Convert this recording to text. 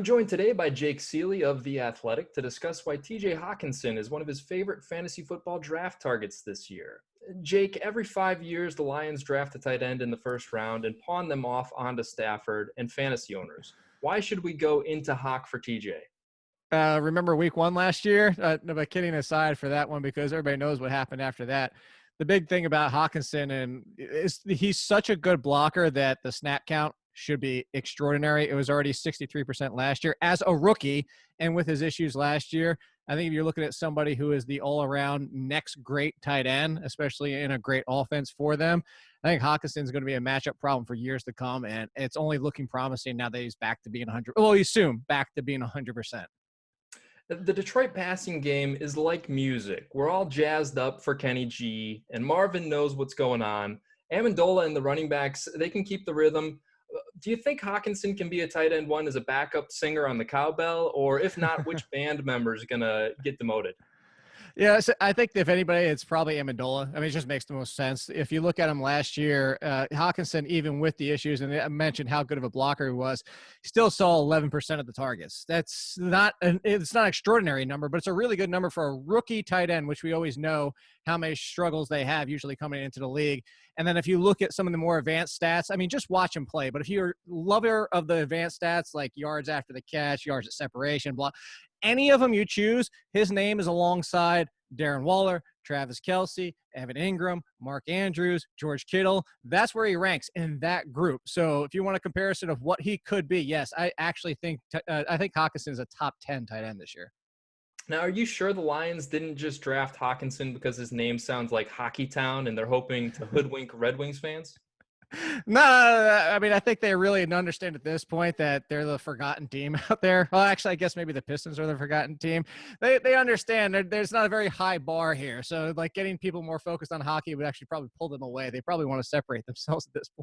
I'm joined today by Jake Ciely of The Athletic to discuss why TJ Hockenson is one of his favorite fantasy football draft targets this year. Jake, every 5 years, the Lions draft a tight end in the first round and pawn them off onto Stafford and fantasy owners. Why should we go into Hawk for TJ? Remember week one last year? No, but kidding aside for that one, because everybody knows what happened after that. The big thing about Hawkinson and is he's such a good blocker that the snap count should be extraordinary. It was already 63% last year as a rookie, and with his issues last year, I think if you're looking at somebody who is the all-around next great tight end, especially in a great offense for them, I think Hawkinson's going to be a matchup problem for years to come, and it's only looking promising now that he's back to being 100. Well, you assume back to being 100%. The Detroit passing game is like music. We're all jazzed up for Kenny G, and Marvin knows what's going on. Amendola and the running backs, they can keep the rhythm. Do you think Hawkinson can be a tight end one as a backup singer on the cowbell? Or if not, which band member is going to get demoted? Yeah, so I think if anybody, it's probably Amendola. I mean, it just makes the most sense. If you look at him last year, Hawkinson, even with the issues, and I mentioned how good of a blocker he was, still saw 11% of the targets. That's not it's not an extraordinary number, but it's a really good number for a rookie tight end, which we always know how many struggles they have usually coming into the league. And then if you look at some of the more advanced stats, I mean, just watch him play. But if you're a lover of the advanced stats, like yards after the catch, yards at separation, blah, any of them you choose, his name is alongside Darren Waller, Travis Kelce, Evan Ingram, Mark Andrews, George Kittle. That's where he ranks in that group. So if you want a comparison of what he could be, yes, I actually think Hawkinson is a top 10 tight end this year. Now, are you sure the Lions didn't just draft Hawkinson because his name sounds like Hockey Town and they're hoping to hoodwink Red Wings fans? No, I mean, I think they really understand at this point that they're the forgotten team out there. Well, actually, I guess maybe the Pistons are the forgotten team. They understand there's not a very high bar here. So, like, getting people more focused on hockey would actually probably pull them away. They probably want to separate themselves at this point.